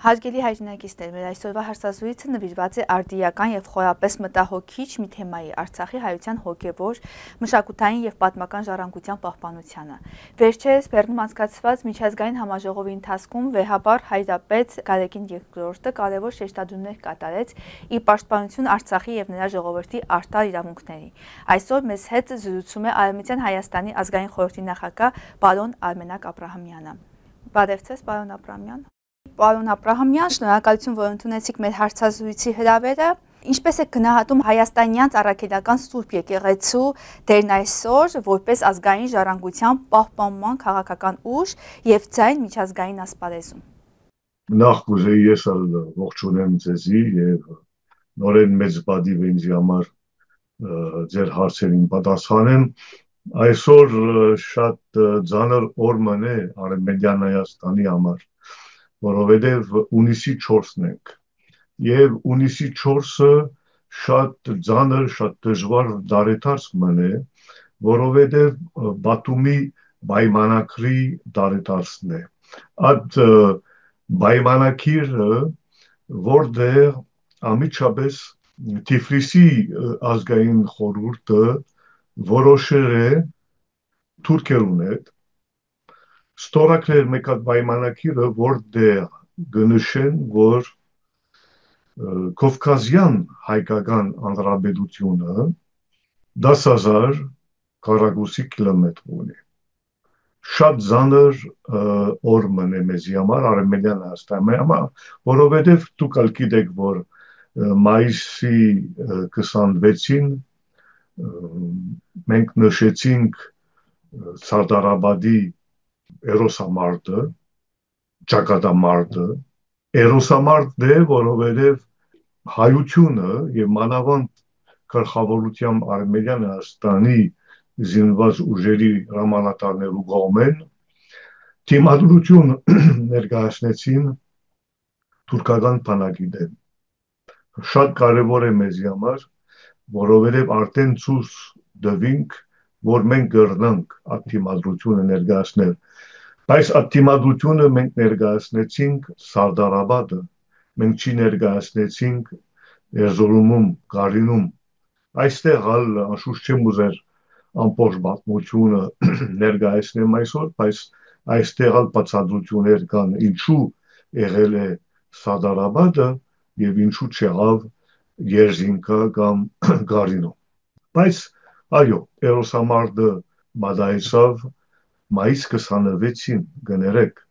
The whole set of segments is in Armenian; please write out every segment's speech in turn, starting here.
Հարգելի հայրենակիցներ, մեր այսօրվա հարցազրույցը նվիրված է արդիական եւ խորապես մտահոգիչ մի թեմայի՝ Արցախի հայության հոգեվոր, մշակութային եւ պատմական ժառանգության պահպանությանը։ Վերջերս Բեռնում անցկացված միջազգային համաժողովի ընթացքում վեհաբար հայրապետ Գարեգին II կարևոր շեշտադրումներ կատարեց ի պաշտպանություն Արցախի եւ նրա ժողովրդի արտար իրավունքների։ Այսօր մեզ հետ զրուցում է Արևմտյան Հայաստանի ազգային խորհրդի նախագահ պարոն Արմենակ Աբրահամյանը։ Բարև ձեզ, պարոն Աբրահամյան։ Պարոն Աբրահամյան, շնորհակալություն, որ ընդունեցիք մեր հարցազրույցի հրավերը։ Ինչպես եք գնահատում հայաստանյան առաքելական Սուրբ եկեղեցու դերն այսօր որպես ազգային ժառանգության պահպանման քաղաքական ուժ եւ ձայն միջազգային ասպարեզում։ Նախ կուզեի ես ողջունեմ ձեզի եւ նորեն մեծ բադիվ ինձ համար ձեր հարցերին պատասխանեմ։ Այսօր շատ ծանր օր մնե Արևմտյան Հայաստանի համար, որովհետև ունիսի 4-ն ենք եւ ունիսի 4-ը շատ ծանր, շատ դժվար դարեթարց մնե, որովհետև Բաթումի պայմանակրի դարեթարցն է։ Այդ պայմանակիրը, որտեղ ամիջապես Թիֆլիսի ազգային խորհուրդը որոշել է թուրքերուն հետ ստորագրել մեկ հատ պայմանակիրը, որտեղ գնշեն, որ Կովկասյան հայկական հանրապետությունը 10,000 քառակուսի կիլոմետր ունի։ Շատ ծանր օր մնե մեզի համար, Արևմտյան Հայաստանի համար, որովհետև դուք ալ գիտեք, որ մայիսի 26-ին մենք նշեցինք Սարդարաբադի Էրոսամարտը, ճակատամարտը, Էրոսամարտն է, որովհետև հայությունը եւ մանավանդ գլխավորությամբ Արևմտյան Հայաստանի զինված ուժերի հրամանատարներու կողմեն դիմադրություն ներկայացնեցին թուրքական բանակի դեմ։ Շատ կարևոր է մեզ համար, որովհետև արդեն ցույց տվինք, որ մենք կրնանք այդ դիմադրությունը ներկայացնել։ Բայց այդ դիմադրությունը մենք ներկայացնեցինք Սարդարաբադը, մենք չի ներկայացնեցինք Էրզորումում, Գարինում։ Այստեղ անշուշտ չեմ ուզեր ամբողջ պատմությունը ներկայացնեմ այսօր, բայց այստեղ բացատրություններ կան, ինչու եղել է Սարդարաբադը եւ ինչու չեղավ Երզինկա կամ Գարինը։ Բայց այո, Էրոսամարտը մադայեցավ մայիս 26-ին կներեք,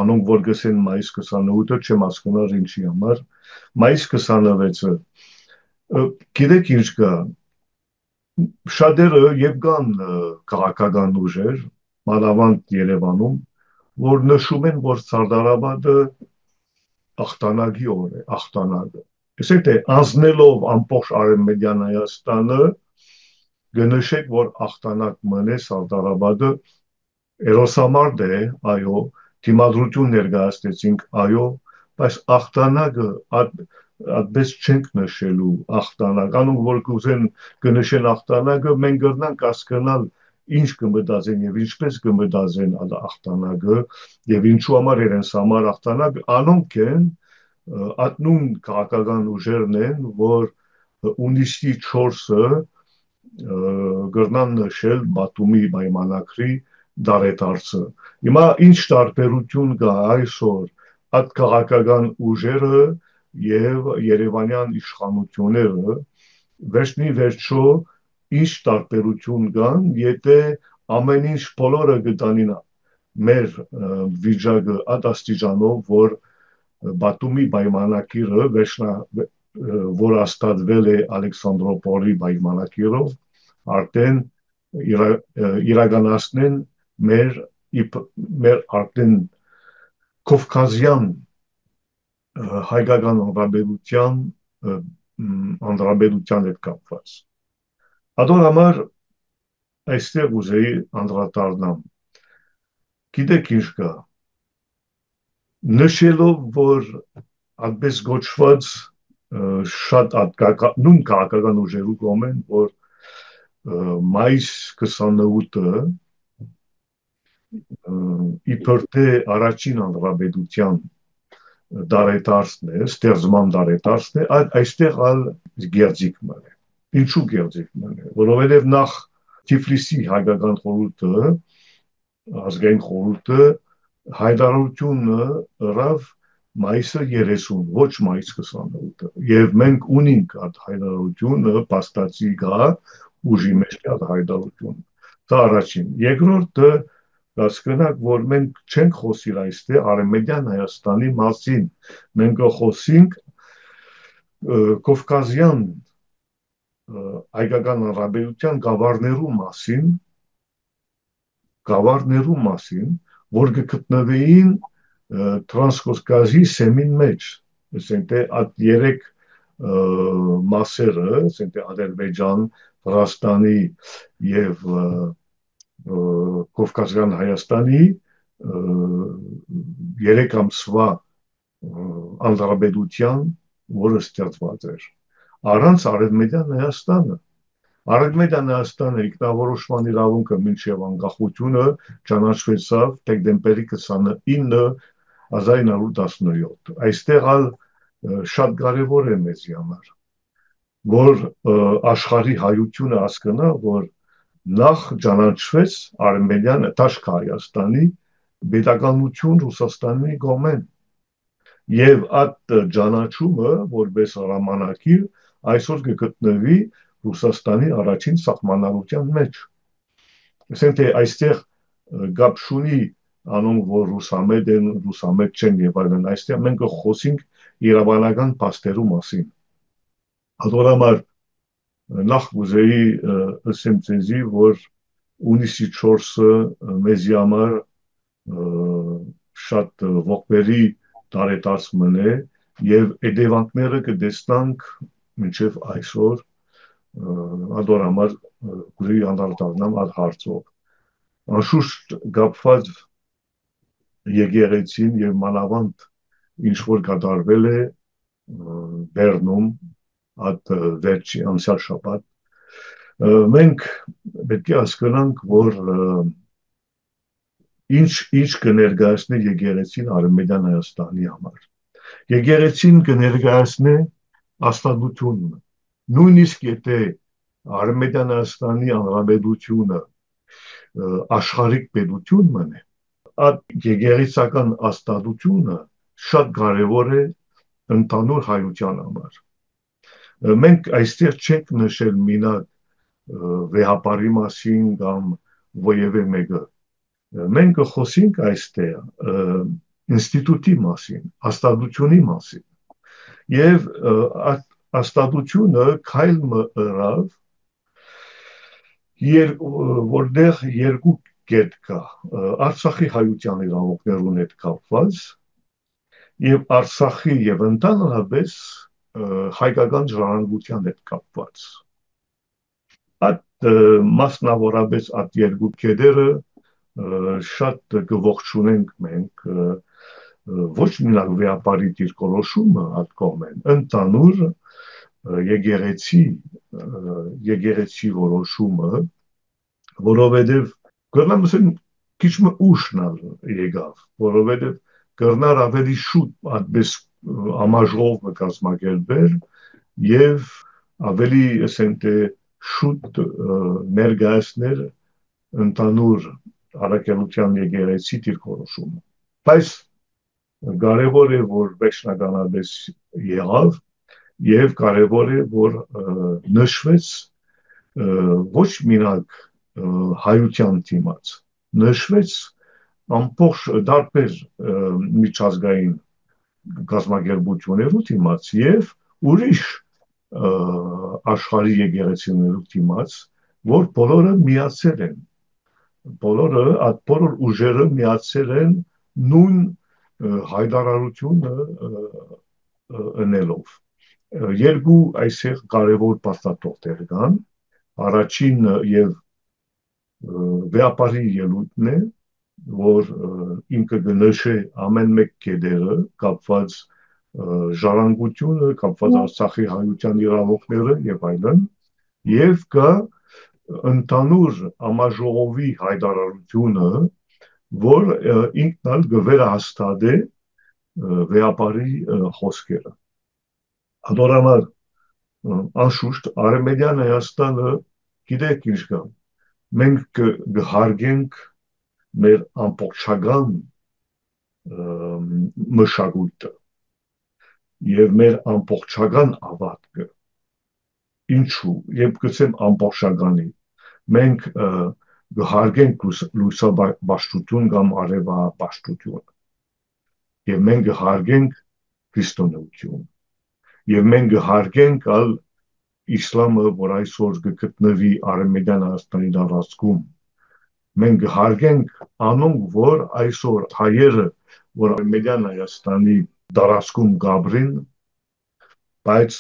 անոնք որ գսեն մայիս 28-ը չեմ հասկանում ինչի համար, մայիս 26-ը գիտեք ինչ կա, շատերը եւ կան քաղաքական ուժեր, մանավանդ Երևանում, որ նշում են, որ Սարդարաբադը ախտանակի օր է, ախտանակը։ Այսինքն թե անցնելով ամբողջ Արևմտյան Հայաստանը գնշեք, որ ախտանակ մնե Սարդարաբադը Էրոսամարտ է, այո, դիմադրություն ներկայացնեցինք, այո, բայց ախտանակը այդպես չենք նշելու ախտանակ, անոնք որ կուզեն կնշեն ախտանակը, մենք կրնանք հասկանալ ինչ կմտածեն եւ ինչպես կմտածեն ախտանակը եւ ինչու համար իրենց համար ախտանակ, անոնք են ատնուն քաղաքական ուժերն են, որ ունիսի 4-ը կրնան նշել Բաթումի պայմանակրի դարեթարցը։ Հիմա ինչ տարբերություն կա այսօր այդ քաղաքական ուժերը եւ Երևանյան իշխանությունները վերջնի վերջո ինչ տարբերություն կան, եթե ամեն ինչ բոլորը գտանին մեր վիճակը այդ աստիճանով, որ Բաթումի պայմանակիրը որ հաստատվել է Ալեքսանդրոպոլի պայմանակիրով, արդեն իրականացնեն մեր արդեն Կովկասյան հայկական հանրապետության հետ կապված։ Ադոր համար այստեղ ուզեի անդրադառնամ։ Գիտեք ինչ կա, նշելով, որ այդպես գոչված շատ նույն քաղաքական ուժերու կողմեն, որ մայիս 28-ը իբր թե առաջին հանրապետության դարետարսն է, ստեղծման դարետարսն է, այստեղ ալ գերձիկ մնե։ Ինչու գերձիկ մնե, որովհետև նախ Թիֆլիսի հայկական խորհուրդը, ազգային խորհուրդը հայտարարությունը ըրավ մայիսը 30, ոչ մայիս 28-ը։ Եվ մենք ունենք այդ հայտարարությունը, փաստացի գա ուժի մեջ այդ հայտարարությունը։ Դա առաջին։ Երկրորդը հասկանաք, որ մենք չենք խոսիր այստեղ Արևմտյան Հայաստանի մասին, մենք խոսենք Կովկասյան հայկական հանրապետության գավառներու մասին, որ գտնվեին Տրանսկովկասի սեմին մեջ, ասենք թե այդ երեք մասերը, ասենք թե Ադրբեջան, Վրաստանի եւ Կովկասյան Հայաստանի 3 ամսվա անձրաբեդության, որը ստեղծված էր։ Առանց Արևմտյան Հայաստանը։ Արևմտյան Հայաստանը ինքնավորոշման իրավունքը մինչև անկախությունը ճանաչվեցավ դեկտեմբերի 29 1917։ Այստեղ ալ շատ կարևոր է մեզ համար, որ աշխարհի հայությունը հասկանա, որ նախ ճանաչվեց Արևմտյան Տաշք Հայաստանի պետականություն Ռուսաստանի կողմեն եւ այդ ճանաչումը որպես հրամանակիր այսօր կգտնվի Ռուսաստանի առաջին սահմանադրության մեջ։ Ասենք թե այստեղ գապ շունի անոնք որ ռուսամետ են, ռուսամետ չեն եւ այլն, այստեղ մենք խոսենք իրավանական փաստերու մասին։ Հատորամար նախ ուզեի ասեմ ցեզի, որ ունիսի 4-ը մեզի համար շատ ողբերի տարետարսմն է եւ հետևանքները կտեսնանք մինչեւ այսօր ադորամար գուրի անդարտանամ այդ հարցով։ Անշուշտ գապված եկեղեցին եւ մանավանդ ինչ որ կատարվել է Բեռնում այդ վերջի անցյալ շաբաթ մենք պետք է հասկանանք որ ինչ կներկայացնի եկեղեցին Արևմտյան Հայաստանի համար։ Եկեղեցին կներկայացնի աստվածությունը։ Նույնիսկ եթե Արևմտյան Հայաստանի հանրապետությունը աշխարհիկ պետություն մնե, այդ եկեղեցական աստվածությունը շատ կարևոր է ընդհանուր հայության համար։ Մենք այստեղ չենք նշել մինակ վեհապարի մասին կամ որևէ մեկը։ Մենք խոսենք այստեղ ինստիտուտի մասին, աստվածությունի մասին։ Եվ աստվածությունը քայլ մըրավ որտեղ երկու կետ կա Արցախի հայության իրավունքներուն հետ կապված եւ Արցախի եւ ընդհանրապես հայկական ժառանգության հետ կապված։ Այդ մասնավորապես այդ երկու կետերը շատ կողջունենք մենք ոչ միայն վեապարի դիրքորոշումը այդ կողմեն, ընդհանուր եկեղեցի որոշումը, որովհետև կրնամ ասեմ քիչ մը ուշնալ եկավ, որովհետև կրնար ավելի շուտ այդպես ամաժողով կազմակերպել եւ ավելի ասենք թե շուտ ներկայացնել ընդհանուր առաքելության եկեղեցի դիրքորոշումը։ Բայց կարևոր է որ վերջնականապես եղավ եւ կարևոր է որ նշվեց ոչ մինակ հայության դիմաց, նշվեց ամբողջ դարբեր միջազգային կազմակերպություններու դիմաց եւ ուրիշ աշխարհի եկեղեցիներու դիմաց, որ բոլորը միացել են, բոլոր ուժերը միացել են նույն հայտարարությունը ընելով։ Երկու այսեղ կարևոր փաստաթղթեր կան, առաջին եւ վեապարի ելույթն է, որ ինքը կնշե ամեն մեկ կետերը կապված ժառանգությունը, կապված Արցախի հայության իրավունքները եւ այլն, եւ կա ընդհանուր համաժողովի հայտարարությունը, որ ինքն ալ կվերահաստատե վեապարի խոսքերը։ Հատորհամար անշուշտ Արևմտյան Հայաստանը գիտեք ինչ կա։ Մենք կհարգենք մեր ամբողջական մշակույթը եւ մեր ամբողջական ավարտքը։ Ինչու, եւ գցեմ ամբողջականի։ Մենք կհարգենք լուսաբաշխություն կամ արևապաշտություն եւ մենք կհարգենք քրիստոնեություն եւ մենք կհարգենք ալ իսլամը, որ այսօր կգտնվի Արևմտյան Հայաստանի տարածքում։ Մենք կհարգենք անոնք, որ այսօր հայերը, որ Արևմտյան Հայաստանի տարածքում գաբրին, բայց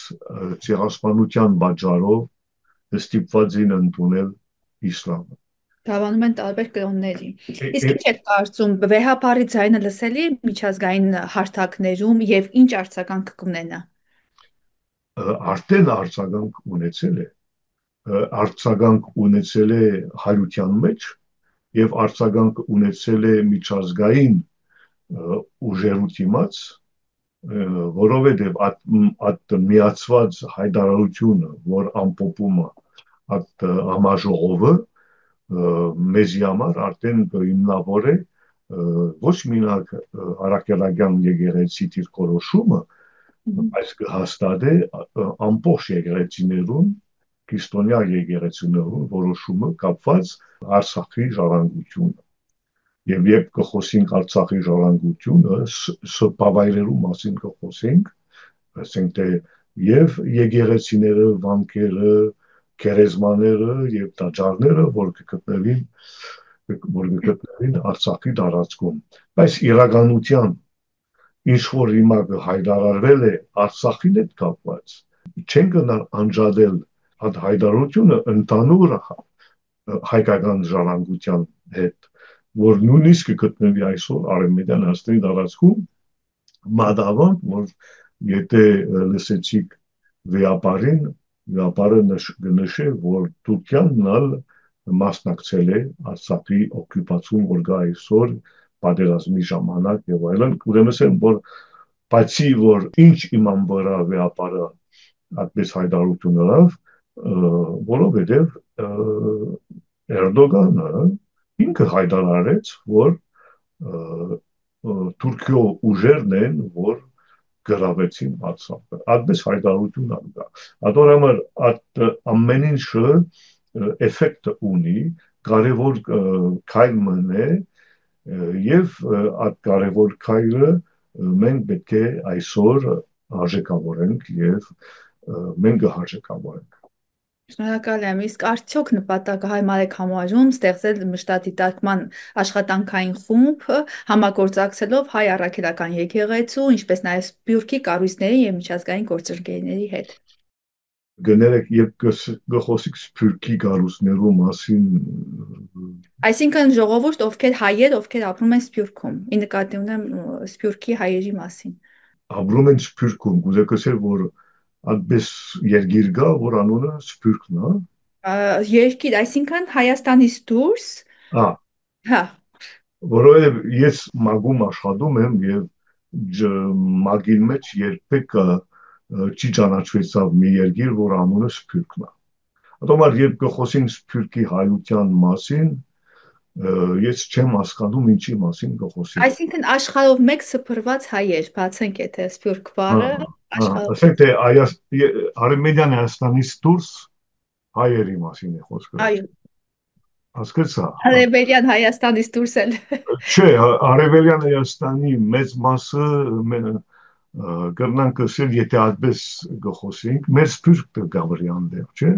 ցեղասպանության պատճառով ստիպված են ընդունել իսլամը։ Դավանում են տարբեր կրոնների։ Իսկ ինչ եք կարծում, վեհապարի ձայնը լսելի է միջազգային հարթակներում եւ ինչ արձագանք կունենա։ Արդեն արձագանք ունեցել է, արձագանք ունեցել է հայության մեջ եւ արձագանք ունեցել է միջազգային ուժերու դիմաց, որովհետեւ այդ միացված հայտարարությունը, որ ամփոփում է այդ համաժողովը մեզի համար արդեն հիմնավոր է ոչ մինակ Արաքելական եկեղեցի դիրքորոշումը, այս կհաստատե ամբողջ եկեղեցիներուն, քրիստոնյա եկեղեցիներուն որոշումը կապված Արցախի ժառանգությունը։ Եվ երբ կխոսենք Արցախի ժառանգությունը, սփավայրերու մասին կխոսենք, ասենք թե եւ եկեղեցիները, վանքերը, քերեզմաները եւ տաճարները, որ կգտնվին Արցախի տարածքում։ Բայց իրականության ինչ որ հիմա հայտարարվել է Արցախին հետ կապված, չեն գնալ անջատել այդ հայտարարությունը ընդհանուր հայկական ժառանգության հետ, որ նույնիսկ կգտնվի այսօր Արևմտյան Հայաստանի տարածքում, մատավանդ, որ եթե լսեցիք վեապարին, վեապարը կնշե, որ Թուրքիան մասնակցել է Արցախի օկուպացիոն, որ գա այսօր պատերազմի ժամանակ եւ այլն, ուրեմն որ բացի որ ինչ իման վրա վեապարը այդպես հայտարարություն արավ, որովհետեւ Էրդողանը ինքը հայտարարեց, որ Թուրքիո ուժերն են, որ գրավեցին Արցախը։ Այդպես հայտարարություն ալգա։ Ադորամար այդ ամեն ինչը էֆեկտ ունի, կարևոր քայլ մնե եւ այդ կարևոր քայլը մենք պետք է այսօր արժեքավորենք եւ մենք կհարժեքավորենք։ Շնորհակալ եմ։ Իսկ արդյոք նպատակահայմար եք համարում ստեղծել մշտադիտարկման աշխատանքային խումբ, համագործակցելով հայ առաքելական եկեղեցու, ինչպես նաև Սփյուռքի կառույցների եւ միջազգային գործընկերների հետ։ Գներեք եւ գխոսիկ Սփյուռքի կառույցներու մասին։ Այսինքն ժողովուրդ, ովքեր հայեր, ովքեր ապրում են Սփյուռքում, ի նկատի ունեմ Սփյուռքի հայերի մասին։ Ապրում են Սփյուռքում, կուզեք ասել, որ այդպես երկիր կա, որ անունը Սփյուռքն է։ Երկիր, այսինքն Հայաստանից դուրս։ Հա։ Որովհետև ես մագում աշխատում եմ եւ մագին մեջ երբեք չի ճանաչվեցավ մի երկիր, որ անունը Սփյուռքն է։ Ատոմար երբ կխոսենք Սփյուռքի հայության մասին, ես չեմ հասկանում ինչի մասին կխոսենք։ Այսինքն աշխարհով մեկ սփռված հայեր, բացենք եթե Սփյուռք բառը աշխարհով։ Ասենք թե Արևմտյան Հայաստանից դուրս հայերի մասին է խոսքը։ Այո։ Հասկացա։ Արևելյան Հայաստանից դուրս էլ։ Չէ, Արևելյան Հայաստանի մեծ մասը կրնանք ասել, եթե այդպես կխոսենք, մեր Սփյուռքը գավրյան դեր, չէ։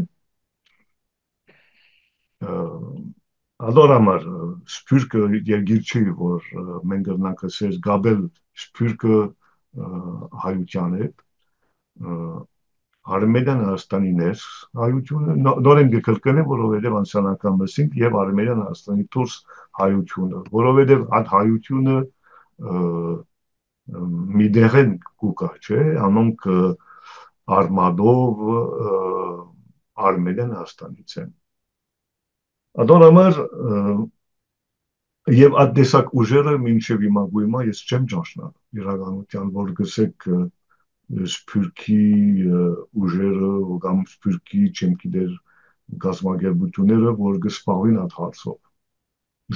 Ադորամար Սփյուռքը երկիր չի, որ մենք կրնանք ասել գաբել Սփյուռքը հայության հետ, Արևմտյան Հայաստանի ներս հայությունը նորեն կկրկնեմ, որովհետև անցյալ անգամ ասինք եւ Արևմտյան Հայաստանի դուրս հայությունը, որովհետև այդ հայությունը մի դեղեն կուկա, չէ, անոնք արմադով Արևմտյան Հայաստանից են։ Ադորամար Եվ այդ տեսակ ուժերը մինչև հիմա գույմա ես չեմ ճանաչել իրականության, որ գսեք սփյուռքի ուժերը կամ սփյուռքի չեմ գիտեր գազագերբությունները, որ գսպահին այդ հարցով։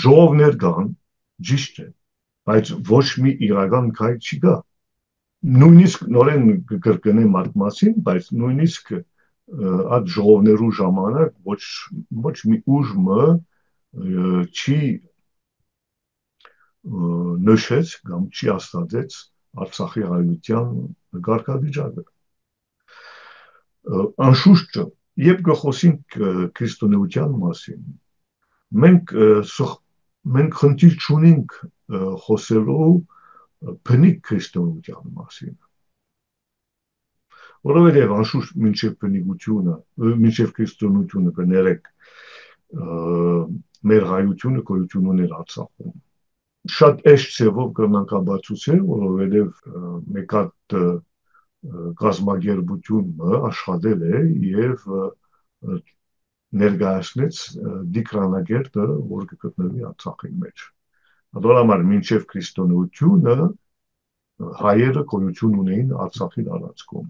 Ժողովներ կան, ճիշտ է, բայց ոչ մի իրական քայլ չկա։ Նույնիսկ նորեն կկրկնեմ այդ մասին, բայց նույնիսկ այդ ժողովներու ժամանակ ոչ մի ուժը չի նշեց կամ չի աստացեց Արցախի հայության գարկավիճակը։ Անշուշտ, երբ գխոսենք քրիստոնեության մասին, մենք խնդիր չունենք խոսելու բնիկ քրիստոնեության մասին։ Որովհետև անշուշտ մինչև բնիկությունը, մինչև քրիստոնեությունը կներեք մեր հայությունը գոյություն ուներ Արցախում։ Շատ էշ ցևով կրնակաբացուցել, որովհետև մեկ հատ կազմակերպությունը աշխատել է եւ ներկայացնեց դիկրանագերտը, որ կգտնվի Արցախի մեջ։ Դրա համար մինչև քրիստոնեությունը հայերը գոյություն ունեին Արցախի տարածքում։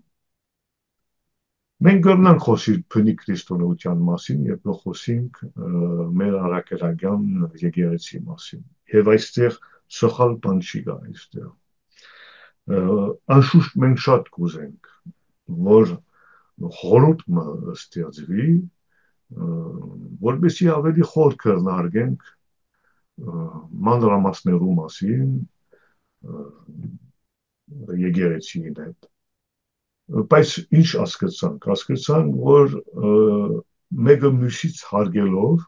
Մենք կրնանք խոսել բնիկ քրիստոնեության մասին եւ խոսենք մեր արաքելական եկեղեցի մասին։ Եվ այստեղ սխալ բան չի գա այստեղ։ Անշուշտ մենք շատ կուզենք, որ խորհուրդը ստեղծվի, որպեսզի ավելի խոր քննարկենք մանրամասներու մասին եկեղեցիի հետ։ Բայց ինչ ասկացանք, որ մեկը մյուսից հարգելով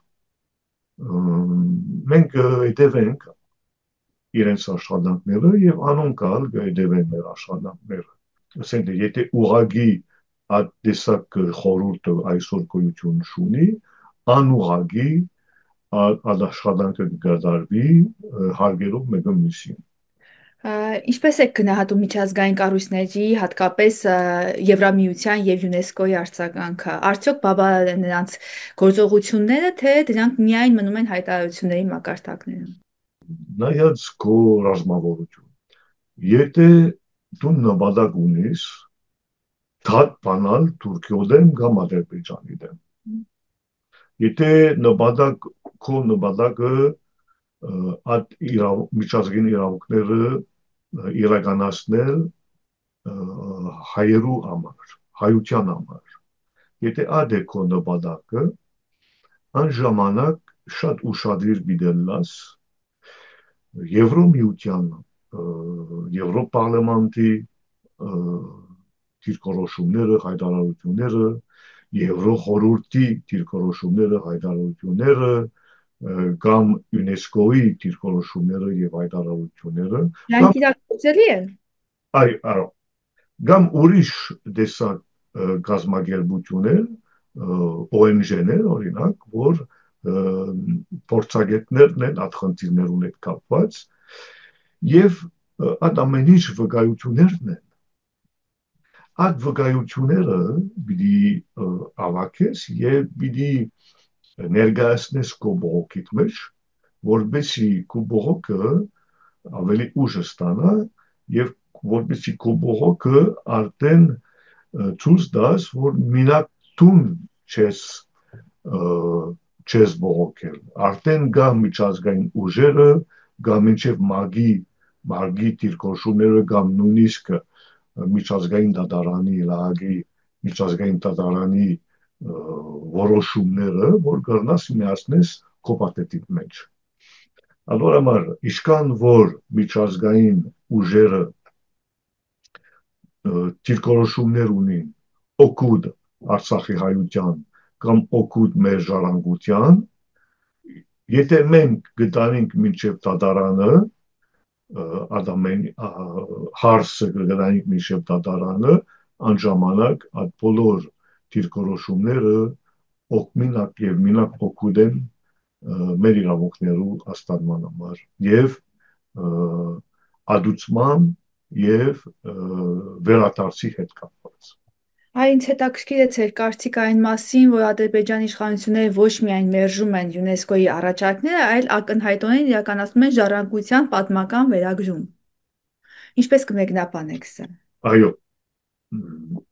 մենք հետևենք իրենց աշխատանքները եւ անոնքալ հետևեն մեր աշխատանքները։ Ասենք եթե ուղագի այդ տեսակ խորհուրդը այսօր գոյություն ունի, անուղագի այդ աշխատանքը կդարվի հարգելով մեկը մյուսին։ Ինչպես եք գնահատում միջազգային կառույցների, հատկապես Եվրամիության եւ ՅՈՒՆԵՍԿՕ-ի արձագանքը։ Արդյոք բավարար են նրանց գործողությունները, թե դրանք միայն մնում են հայտարարությունների մակարդակներում։ Նայած քո ռազմավարություն։ Եթե դու նպատակ ունես դատ բանալ Թուրքիո դեմ կամ Ադրբեջանի դեմ։ Եթե քո նպատակը այդ միջազգային իրավունքները իրականացնել հայերու համար, հայության համար։ Եթե այդ է քո նպատակը, այն ժամանակ շատ ուշադիր դիտելաս Եվրոմիության, Եվրոպարլամենտի դիրքորոշումները, հայտարարությունները, Եվրոխորհրդի դիրքորոշումները, հայտարարությունները կամ ՅՈՒՆԵՍԿՕ-ի դիրքորոշումները եւ հայտարարությունները Դրանք իրագործելի են։ Այո, կամ ուրիշ տեսակ գազագերբություններ, ONG-ներ, օրինակ, որ փորձագետներն են այդ խնդիրներուն հետ կապված եւ այդ ամեն ինչ վկայություններն են։ Այդ վկայությունները պիտի ավակես եւ պիտի ներկայացնես քո բողոքիդ մեջ, որովհետեւ քո բողոքը ավելի ուժ ստանա եւ որովհետեւ քո բողոքը արդեն ցույց տաս, որ մինակ դու չես բողոքել։ Արդեն կա միջազգային ուժերը, կա մինչեւ մագի դիրքորոշումները կամ նույնիսկ միջազգային դատարանի լագի միջազգային դատարանի որոշումները, որ կրնաս միացնես քո պատետի մեջ։ ಅದೊಂದು իսկան որ միջազգային ուժերը դիրքորոշումներ ունին օգուտ Արցախի հայության կամ օգուտ մեր ժառանգության, եթե մենք գտանենք մինչև դատարանը ադամեն հարսը գրանիկ մինչև դատարանը, անժամանակ այդ բոլոր դիրքորոշումները օգմինակ եւ մինակ օգուտ են մեր իրավունքներու հաստատման համար եւ ադուցման եւ վերադարձի հետ կապված։ Ինձ հետաքրքիր է ձեր կարծիքը այն մասին, որ Ադրբեջանի իշխանությունները ոչ միայն մերժում են ՅՈՒՆԵՍԿՕ-ի առաջարկները, այլ ակնհայտորեն իրականացնում են ժառանգության պատմական վերագրում։ Ինչպես կմեկնաբանեք սա։ Այո,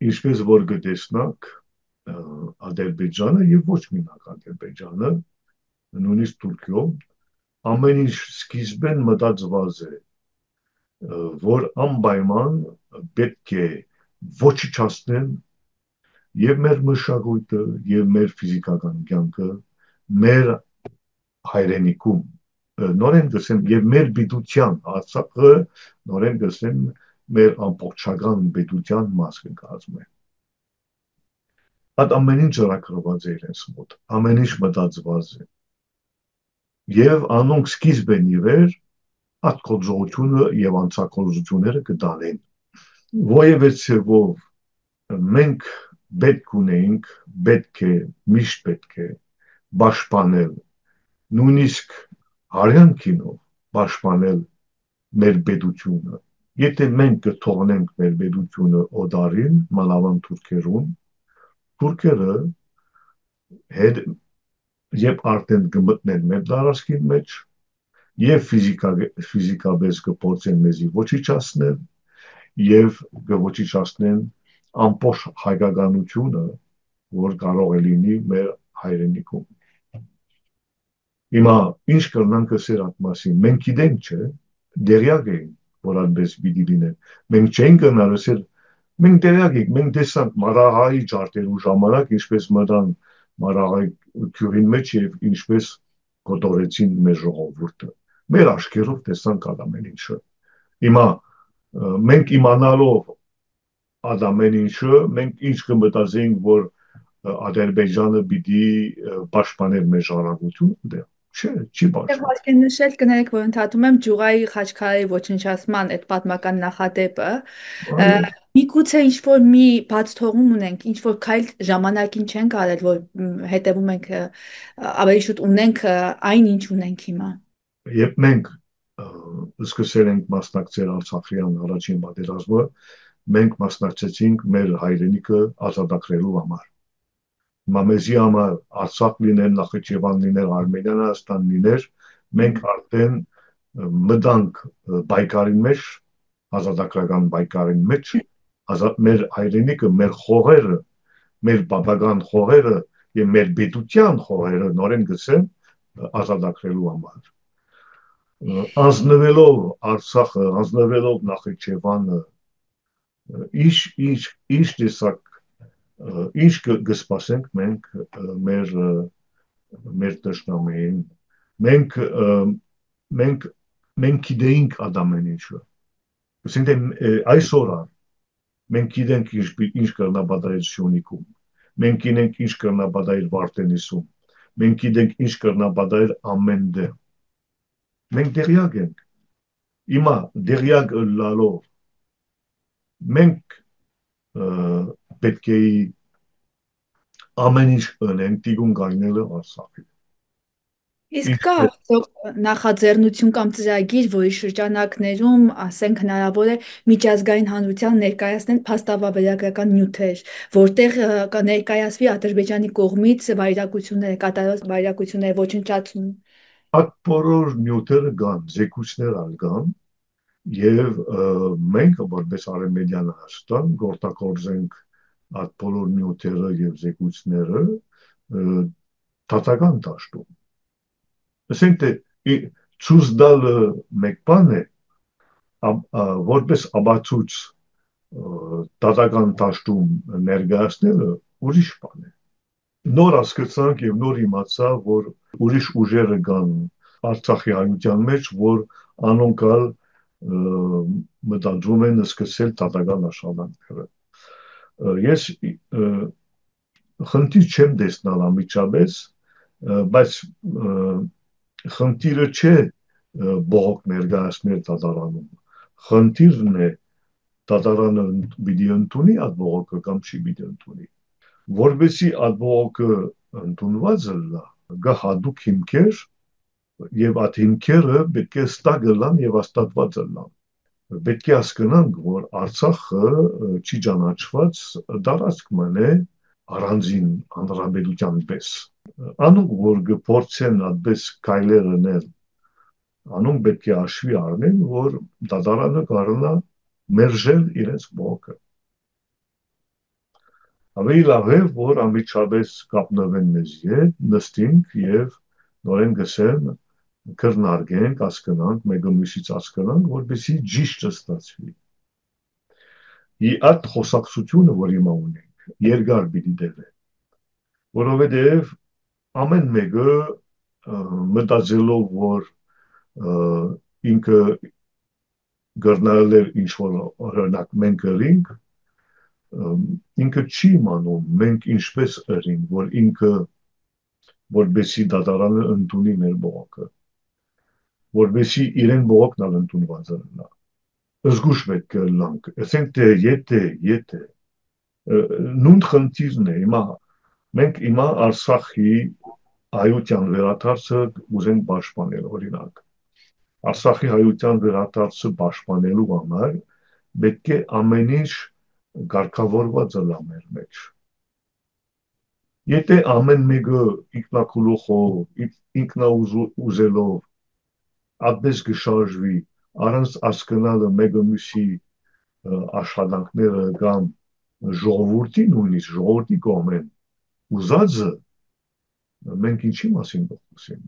ինչպես որ կտեսնակ, Ադրբեջանը եւ ոչ մենակ Ադրբեջանը, նույնիսկ Թուրքիոն ամեն ինչ սկիզբեն մտածված է, որ անպայման պետք է ոչնչացնել եւ մեր մշակույթը եւ մեր ֆիզիկական կյանքը մեր հայրենիքում նորեն գսեմ եւ մեր բիդության Արցախը նորեն գսեմ մեր ամբողջական բիդության մաս կազմի։ Այդ ամեն ինչ ծրագրված է իրենց մոտ, ամեն ինչ մտածված է եւ անոնք սկիզբեն իվեր այդ կոծողությունը եւ անցակոծությունները կդանեն որևէ ցեվով մենք պետք է միշտ պետք է պաշտպանել նույնիսկ հարյան կինով պաշտպանել մեր պետությունը եթե մենք կթողնենք մեր պետությունը օդարին մանավանդ թուրքերուն թուրքերը հետ եւ արդեն կմտնեն մեր դարաշքին մեջ եւ ֆիզիկապես կփորձեն մեզի ոչնչացնել եւ կոչնչացնեն ամբողջ հայկականությունը որ կարող է լինի մեր հայրենիքում Հիմա ինչ կրնանք ասել այդ մասին մենք գիտենք չէ դերյակ ենք որ այնպես պիտի լինեն մենք չենք գնալ ասել մենք դերյակ ենք մենք տեսանք մարահայի ջարդերու ժամանակ ինչպես մտան մարահայի քյուրին մեջ եւ ինչպես կոտորեցին մեր ժողովուրդը մեր աչքերով տեսանք ամեն ինչը հիմա մենք իմանալով ամեն ինչը մենք ինչ կմտածենք որ Ադրբեջանը պիտի պաշտպաներ մեր ժառանգությունը դե չէ չի Եվ պաշտպան հարկեն նշել կներեք, որ ընդհատում եմ Ջուղայի Խաչքարերի ոչնչացման այդ պատմական նախադեպը։ այո Միգուցե ինչ-որ մի բաց թողում ունենք, ինչ-որ քայլ ժամանակին չենք արել, որ հետևում ենք ավելի շուտ ունենք այն, ինչ ունենք հիմա։ Երբ մենք սկսել ենք մասնակցել Արցախյան առաջին պատերազմը, մենք մասնակցեցինք մեր հայրենիքը ազատագրելու համար։ Մամեզի համար Արցախ լիներ, Նախիջևան լիներ, Արմենիան, Հայաստան լիներ, մենք արդեն մտանք պայքարի մեջ, ազատագրական պայքարի մեջ, մեր հայրենիքը, մեր խողերը, մեր բաբական խողերը եւ մեր պետության խողերը նորեն գցեն ազատագրելու համար։ Անձնվելով Արցախը, անձնվելով Նախիջևանը, ինչ տեսակ, ինչ կսպասենք մենք մեր տշնամիին, մենք գիտեինք ամեն ինչը, այսօր մենք գիտենք ինչ կրնապատահել Սյունիքում, մենք գիտենք ինչ կրնապատահել Վարդենիսում, մենք գիտենք ինչ կրնապատահել ամեն դեմ, մենք դերյակ ենք, հիմա դերյակ լալով, մենք պետք է ամեն ինչ ընենք տիգուն գայնելը Արցախի։ Իսկ կա արդյոք նախաձեռնություն կամ ծրագիր, որի շրջանակներում, ասենք, հնարավոր է միջազգային հանրության ներկայացնել փաստավավերագրական նյութեր, որտեղ ներկայացվի Ադրբեջանի կողմից վայրակությունները, կատարած վայրակությունները, ոչնչացում։ Այդ բոլոր նյութերը կան, զեկույցներ կան, եւ մենք որպես Արմենիան Հայաստան գործակցենք այդ բոլոր նյութերը եւ զեկույցները դատական դաշտում ասենք թե ցույց տալը մեկ բան է որպես ապացույց դատական դաշտում ներկայացնելը ուրիշ բան է նոր հասկացանք եւ նոր իմացա որ ուրիշ ուժերը կան Արցախի հայության մեջ որ անոնքալ մտածում են սկսել դատական աշխատանքները ես խնդիր չեմ տեսնալ անմիջապես բայց խնդիրը չէ բողոք ներկայացնել դատարանում խնդիրն է դատարանը պիտի ընդունի այդ բողոքը կամ չի պիտի ընդունի որովհետեւ այդ բողոքը ընդունված է գա հատուկ հիմքեր եւ այդ հիմքերը պետք է ստակը լան եւ հաստատված լան պետք է հասկանանք, որ Արցախը չի ճանաչված տարածք մնե առանձին հանրապետության պես։ Անոնք, որ գործեն այդպես քայլեր անել, անոնք պետք է հաշվի առնեն, որ դատարանը կարողանա մերժել իրենց բողոքը։ Ավելի լավ է, որ անմիջապես կապնվեն մեզ հետ, նստենք եւ նորեն գսեն քրնարկենք, հասկանանք, մեկը մյուսից հասկանանք, որպեսզի ճիշտը ստացվի։ Այդ խոսակցությունը, որ հիմա ունենք, երկար պիտի տևի, որովհետեւ ամեն մեկը մտածելով, որ ինքը գրնալ էր ինչ-որ օրինակ մենք ըրինք, ինքը չի իմանում մենք ինչպես ըրինք, որ ինքը որբեսի դատարանը ընդունի մեր բողոքը, որբեսի իրեն բողոքն ալ ընդունված ըրնա։ Զգուշ պետք է լանք, ասենք թե եթե նույն խնդիրն է, հիմա մենք հիմա Արցախի հայության վերադարձը ուզենք պաշտպանել, օրինակ։ Արցախի հայության վերադարձը պաշտպանելու համար պետք է ամեն ինչ կարգավորված ըլա մեր մեջ։ Եթե ամեն մեկը ինքնակուլոխով, ինքնաուզելով այդպես կշարժվի, առանց հասկանալը մեկը մյուսի աշխատանքները կամ ժողովրդի նույնիսկ ժողովրդի կողմեն ուզածը մենք ինչի մասին խոսենք։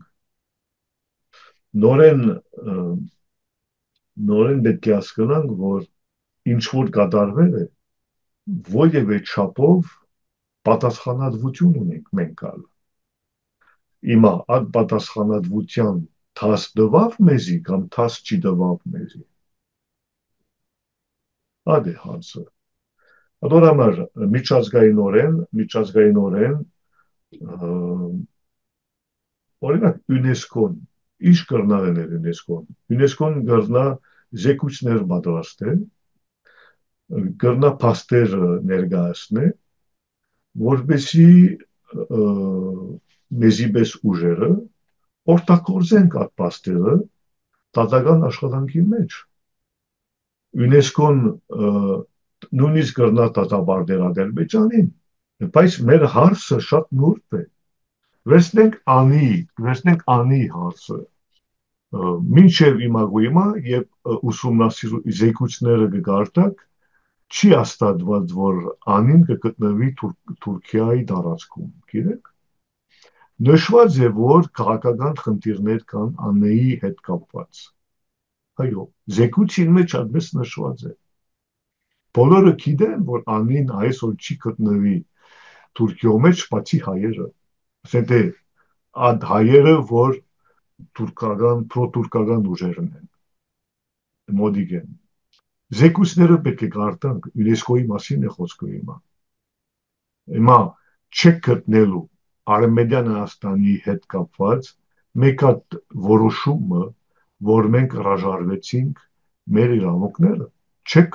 Նորեն պետք է հասկանանք, որ ինչ որ կատարվել է, որևէ չափով պատասխանատվություն ունենք մենք ալ։ Հիմա այդ պատասխանատվության թաս տվավ մեզի կամ թաս չի տվավ մեզի։ Այդ է հարցը։ Այդ համար միջազգայինորեն օրինակ ՅՈՒՆԵՍԿՕ-ն ինչ կրնալ է ՅՈՒՆԵՍԿՕ-ն։ ՅՈՒՆԵՍԿՕ-ն կրնա զեկույցներ պատրաստել, կրնա փաստեր ներկայացնել, որպեսզի մեզի պես ուժերը օգտագործենք այդ փաստերը դատական աշխատանքի մեջ։ ՅՈՒՆԵՍԿՕ-ն նույնիսկ կրնա դատապարտել Ադրբեջանին, բայց մեր հարցը շատ նուրբ է։ Վերցնենք անի հարցը։ Մինչև հիմա եւ զեկույցները կգարտակ, չի հաստատված, որ անին կգտնվի Թուրքիայի տարածքում, գիտեք։ Նշված է, որ քաղաքական խնդիրներ կան անեի հետ կապված։ Այո, զեկույցի մեջ այդպես նշված է։ Բոլորը գիտեն, որ անին այսօր չի գտնվի Թուրքիո մեջ, բացի հայերը։ Ասենք թե այդ հայերը, որ պրոթուրքական ուժերն են, մոդիկ են։ Զեկույցները պետք է գարտանք, ՅՈՒՆԵՍԿՕ-ի մասին է խոսքը հիմա։ Հիմա չեք գտնելու Արմենիան Հայաստանի հետ կապված մեկ հատ որոշումը, որ մենք հրաժարվեցինք մեր իրավունքները, չեք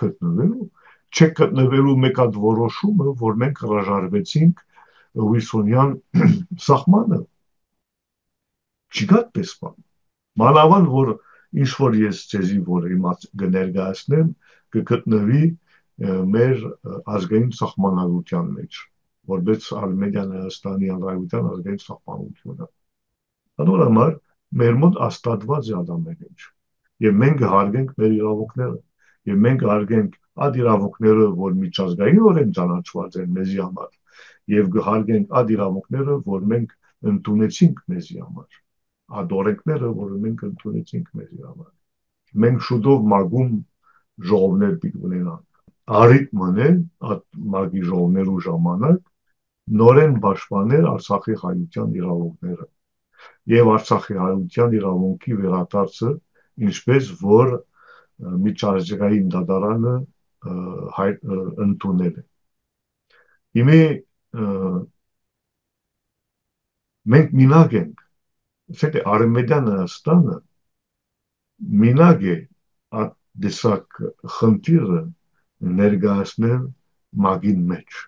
գտնվելու մեկ հատ որոշումը, որ մենք հրաժարվեցինք Ուիլսոնյան սահմանը։ Չկա այդպես բան։ Մանավանդ որ ինչ որ ես ցեզի որ հիմա կներկայացնեմ, կգտնվի մեր ազգային սահմանադրության մեջ, որպես Արմենիան Հայաստանի Հանրապետության ազգային սահմանությունը։ Այդ համար մեր մոտ հաստատված է ամեն ինչ, եւ մենք հարգենք մեր իրավունքները, եւ մենք հարգենք այդ իրավունքները, որ միջազգայինորեն ճանաչված են մեզի համար, եւ կհարգենք այդ իրավունքները, որ մենք ընդունեցինք մեզի համար, այդ օրենքները, որ մենք ընդունեցինք մեզի համար։ Մենք շուտով մագում ժողովներ պիտի ունենանք։ Արիտ մնե այդ մագի ժողովներու ժամանակ նորեն պաշտպանել Արցախի հայության իրավունքները եւ Արցախի հայության իրավունքի վերադարձը, ինչպես որ միջազգային դատարանը ընդունել է։ Իմի մենք մինակ ենք, ասենք Արմենիան Հայաստանը մինակ է այդ դեսակ խնդիրը ներկայացնել մագին մեջ։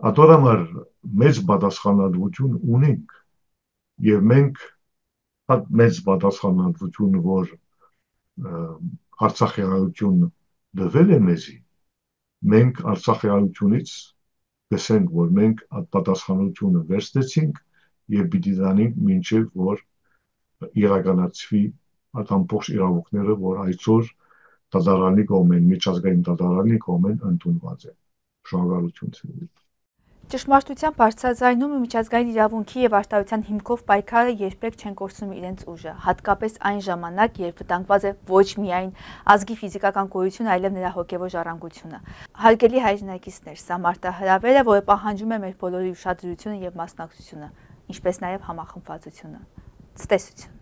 Ատորամար մեծ պատասխանատվություն ունենք եւ մենք այդ մեծ պատասխանատվությունը, որ Արցախի հայությունը դվել է մեզի, մենք Արցախի հայությունից գսենք, որ մենք այդ պատասխանությունը վերցնեցինք եւ պիտի դանենք մինչեւ որ իրականացվի այդ ամբողջ իրավունքները, որ այսօր դատարանի կողմեն, միջազգային դատարանի կողմեն ընդունված է։ Շնորհակալություն։ Ճշմարտության բարձրաձայնումը միջազգային իրավունքի եւ արտահայտության հիմքով պայքարը երբեք չեն կորցնում իրենց ուժը, հատկապես այն ժամանակ, երբ վտանգված է ոչ միայն ազգի ֆիզիկական գոյությունը, այլև նրա հոգեվոր ժառանգությունը։ Հարգելի հայրենակիցներ, սա մարտահրավեր է, որը պահանջում է մեր բոլորի ուշադրությունը եւ մասնակցությունը, ինչպես նաեւ համախմբվածությունը։ Ցտեսություն։